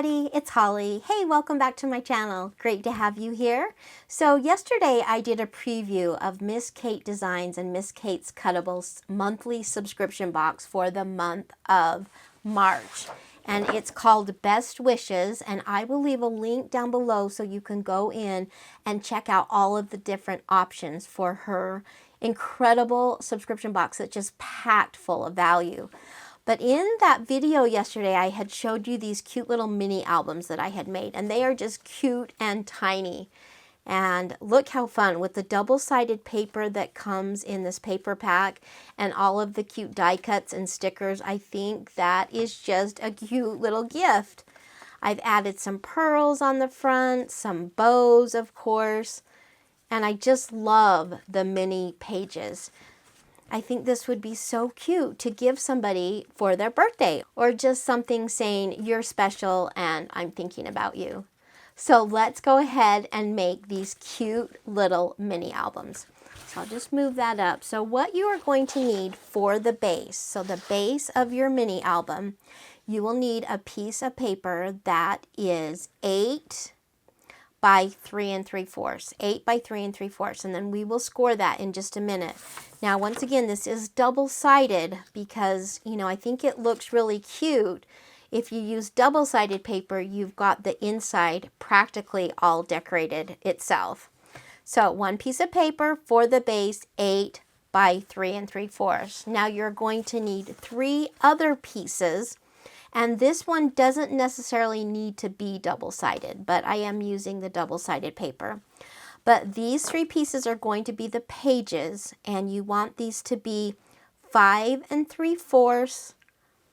everybody, it's Holly. Hey, welcome back to my channel. Great to have you here. So yesterday I did a preview of Miss Kate Designs and Miss Kate's Cuttables monthly subscription box for the month of March. And it's called Best Wishes, and I will leave a link down below so you can go in and check out all of the different options for her incredible subscription box that's just packed full of value. But in that video yesterday, I had showed you these cute little mini albums that I had made, and they are just cute and tiny. And look how fun with the double-sided paper that comes in this paper pack and all of the cute die cuts and stickers. I think that is just a cute little gift. I've added some pearls on the front, some bows, of course, and I just love the mini pages. I think this would be so cute to give somebody for their birthday, or just something saying you're special and I'm thinking about you. So let's go ahead and make these cute little mini albums. So I'll just move that up. So what you are going to need for the base, so the base of your mini album, you will need a piece of paper that is 8 by 3 3/4, 8 by 3 3/4, and then we will score that in just a minute. Now, once again, this is double-sided because, I think it looks really cute. If you use double-sided paper, you've got the inside practically all decorated itself. So one piece of paper for the base, 8 by 3 3/4. Now you're going to need 3 other pieces. And this one doesn't necessarily need to be double-sided, but I am using the double-sided paper. But these 3 pieces are going to be the pages, and you want these to be 5 3/4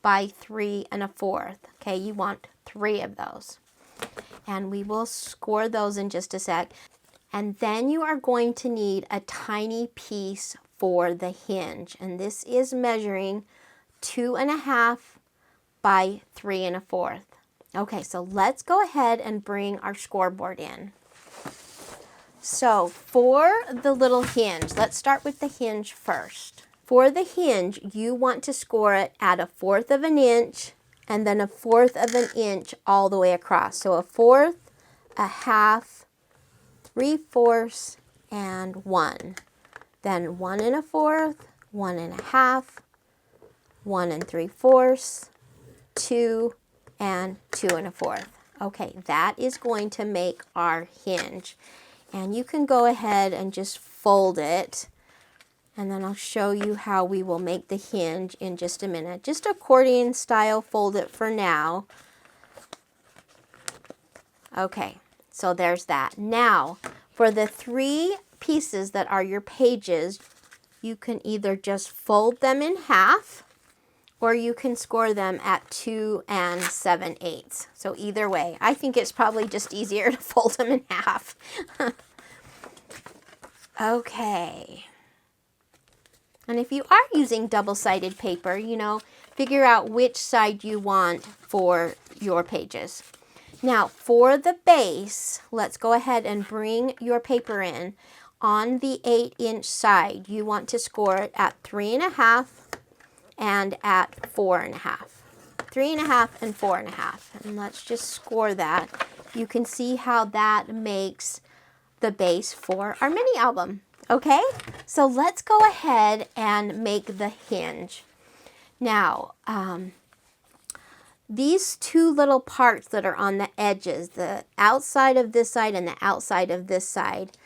by 3 1/4. Okay, you want 3 of those. And we will score those in just a sec. And then you are going to need a tiny piece for the hinge. And this is measuring 2 1/2 by 3 1/4. Okay, so let's go ahead and bring our scoreboard in. So for the little hinge, let's start with the hinge first. For the hinge, you want to score it at 1/4 of an inch and then 1/4 of an inch all the way across. So 1/4, 1/2, 3/4, and 1. Then 1 1/4, 1 1/2, 1 3/4, 2 and 2 1/4. Okay, that is going to make our hinge. And you can go ahead and just fold it. And then I'll show you how we will make the hinge in just a minute. Just accordion style, fold it for now. Okay, so there's that. Now, for the 3 pieces that are your pages, you can either just fold them in half, or you can score them at 2 7/8. So either way, I think it's probably just easier to fold them in half. Okay. And if you are using double-sided paper, figure out which side you want for your pages. Now, for the base, let's go ahead and bring your paper in. On the 8-inch side, you want to score it at 3 1/2 and at 4 1/2. 3 1/2 and 4 1/2. And let's just score that. You can see how that makes the base for our mini album. Okay, so let's go ahead and make the hinge. Now, these 2 little parts that are on the edges, the outside of this side and the outside of this side,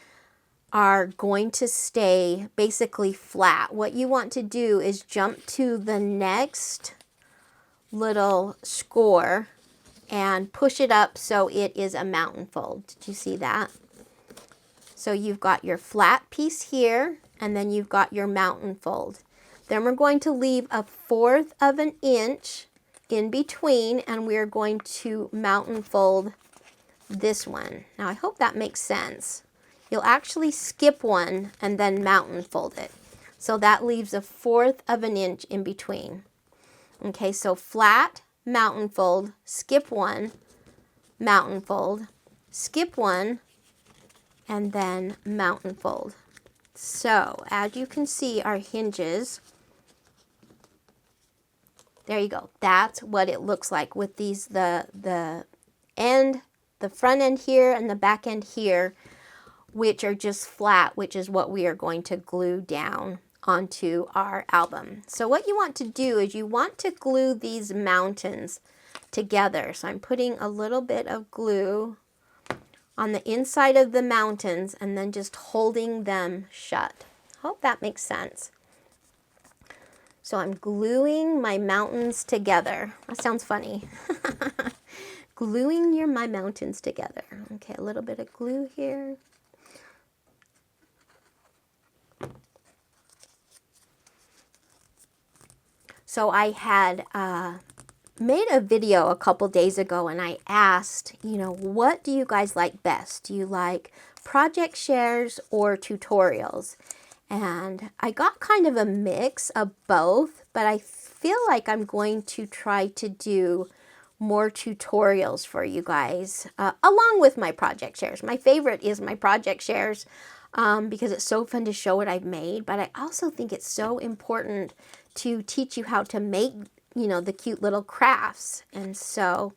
are going to stay basically flat. What you want to do is jump to the next little score and push it up so it is a mountain fold. Did you see that? So you've got your flat piece here, and then you've got your mountain fold. Then we're going to leave 1/4 of an inch in between, and we're going to mountain fold this one. Now I hope that makes sense. You'll actually skip one and then mountain fold it. So that leaves 1/4 of an inch in between. Okay, so flat, mountain fold, skip one, mountain fold, skip one, and then mountain fold. So as you can see, our hinges, there you go. That's what it looks like with these, the end, the front end here and the back end here, which are just flat, which is what we are going to glue down onto our album. So what you want to do is you want to glue these mountains together. So I'm putting a little bit of glue on the inside of the mountains and then just holding them shut. Hope that makes sense. So I'm gluing my mountains together. That sounds funny. Gluing my mountains together. Okay, a little bit of glue here. So I had made a video a couple days ago and I asked, what do you guys like best? Do you like project shares or tutorials? And I got kind of a mix of both, but I feel like I'm going to try to do more tutorials for you guys along with my project shares. My favorite is my project shares because it's so fun to show what I've made, but I also think it's so important to teach you how to make, the cute little crafts. And so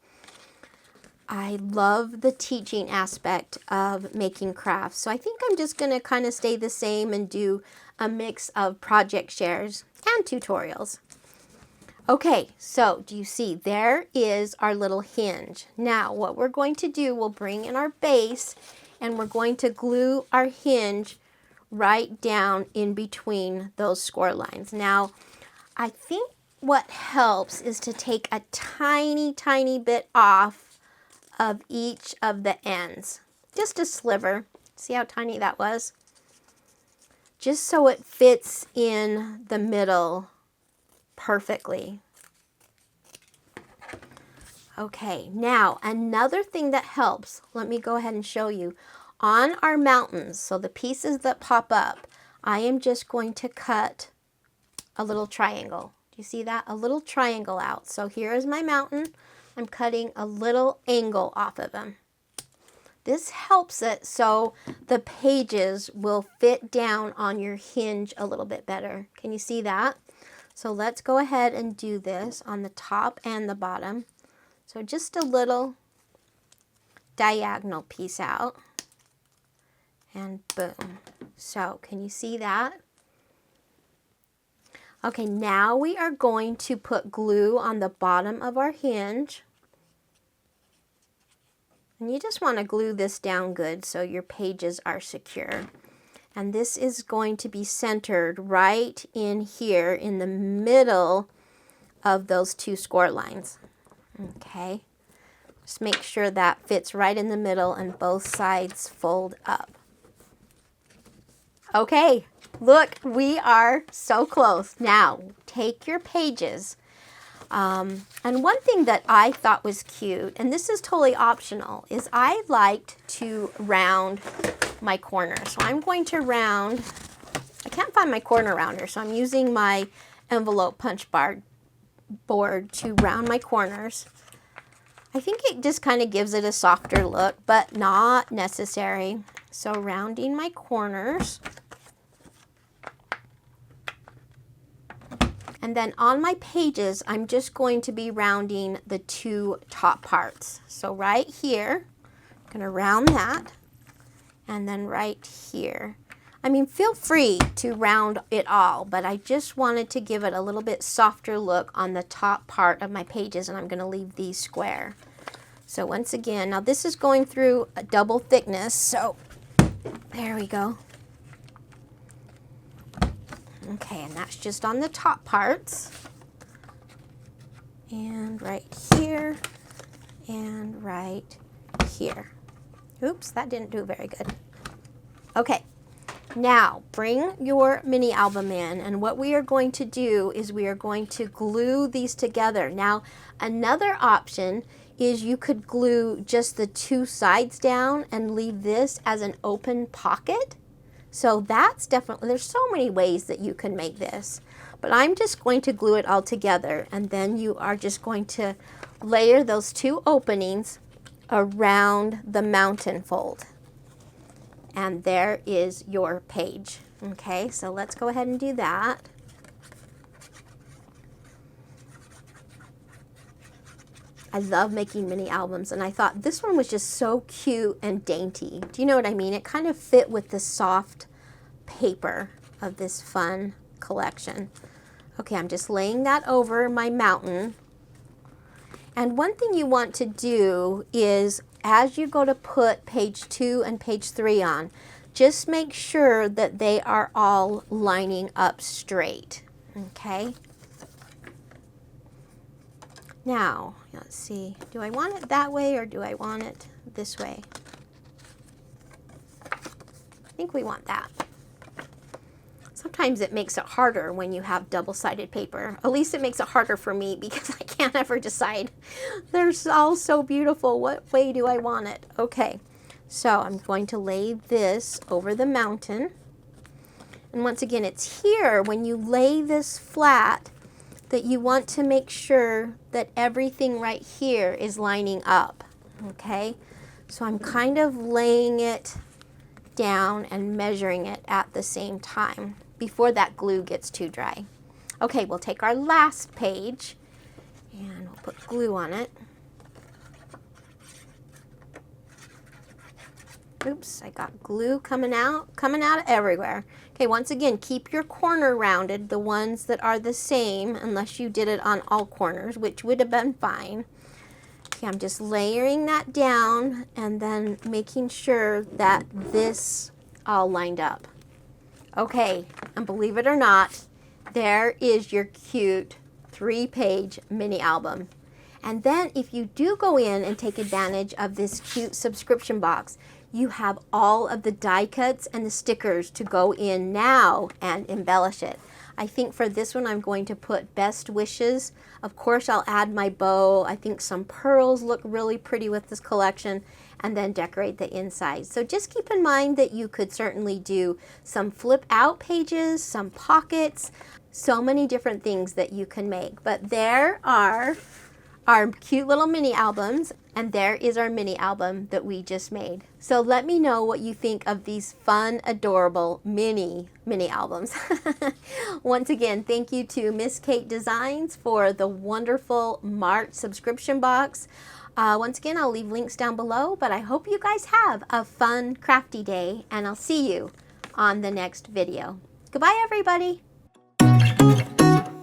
I love the teaching aspect of making crafts. So I think I'm just going to kind of stay the same and do a mix of project shares and tutorials. Okay, so do you see there is our little hinge. Now what we're going to do, we'll bring in our base and we're going to glue our hinge right down in between those score lines. Now I think what helps is to take a tiny, tiny bit off of each of the ends. Just a sliver. See how tiny that was? Just so it fits in the middle perfectly. Okay, now another thing that helps, let me go ahead and show you. On our mountains, so the pieces that pop up, I am just going to cut a little triangle. Do you see that? A little triangle out. So here is my mountain. I'm cutting a little angle off of them. This helps it so the pages will fit down on your hinge a little bit better. Can you see that? So let's go ahead and do this on the top and the bottom. So just a little diagonal piece out. And boom. So can you see that? Okay, now we are going to put glue on the bottom of our hinge. And you just want to glue this down good so your pages are secure. And this is going to be centered right in here in the middle of those two score lines. Okay, just make sure that fits right in the middle and both sides fold up. Okay, look, we are so close. Now, take your pages. And one thing that I thought was cute, and this is totally optional, is I liked to round my corner. So I'm going to round, I can't find my corner rounder, so I'm using my envelope punch board to round my corners. I think it just kind of gives it a softer look, but not necessary. So rounding my corners. And then on my pages, I'm just going to be rounding the two top parts. So right here, I'm going to round that. And then right here. I mean, feel free to round it all, but I just wanted to give it a little bit softer look on the top part of my pages, and I'm going to leave these square. So once again, now this is going through a double thickness, so there we go. Okay, and that's just on the top parts. And right here, and right here. Oops, that didn't do very good. Okay, now bring your mini album in, and what we are going to do is we are going to glue these together. Now, another option is you could glue just the two sides down and leave this as an open pocket. So that's definitely, there's so many ways that you can make this, but I'm just going to glue it all together, and then you are just going to layer those two openings around the mountain fold. And there is your page. Okay, so let's go ahead and do that. I love making mini albums, and I thought this one was just so cute and dainty. Do you know what I mean? It kind of fit with the soft paper of this fun collection. Okay, I'm just laying that over my mountain. And one thing you want to do is, as you go to put page 2 and page 3 on, just make sure that they are all lining up straight, okay? Now, let's see, do I want it that way or do I want it this way? I think we want that. Sometimes it makes it harder when you have double-sided paper. At least it makes it harder for me because I can't ever decide. They're all so beautiful. What way do I want it? Okay, so I'm going to lay this over the mountain. And once again, it's here when you lay this flat that you want to make sure that everything right here is lining up, okay? So I'm kind of laying it down and measuring it at the same time before that glue gets too dry. Okay, we'll take our last page and we'll put glue on it. Oops, I got glue coming out everywhere. Okay, once again, keep your corner rounded, the ones that are the same, unless you did it on all corners, which would have been fine. Okay, I'm just layering that down and then making sure that this all lined up. Okay, and believe it or not, there is your cute 3-page mini album. And then if you do go in and take advantage of this cute subscription box, you have all of the die cuts and the stickers to go in now and embellish it. I think for this one I'm going to put best wishes. Of course I'll add my bow. I think some pearls look really pretty with this collection, and then decorate the inside. So just keep in mind that you could certainly do some flip out pages, some pockets, so many different things that you can make. But there are our cute little mini albums, and there is our mini album that we just made. So let me know what you think of these fun, adorable mini albums. Once again, thank you to Miss Kate Designs for the wonderful March subscription box. Once again, I'll leave links down below, but I hope you guys have a fun, crafty day, and I'll see you on the next video. Goodbye, everybody.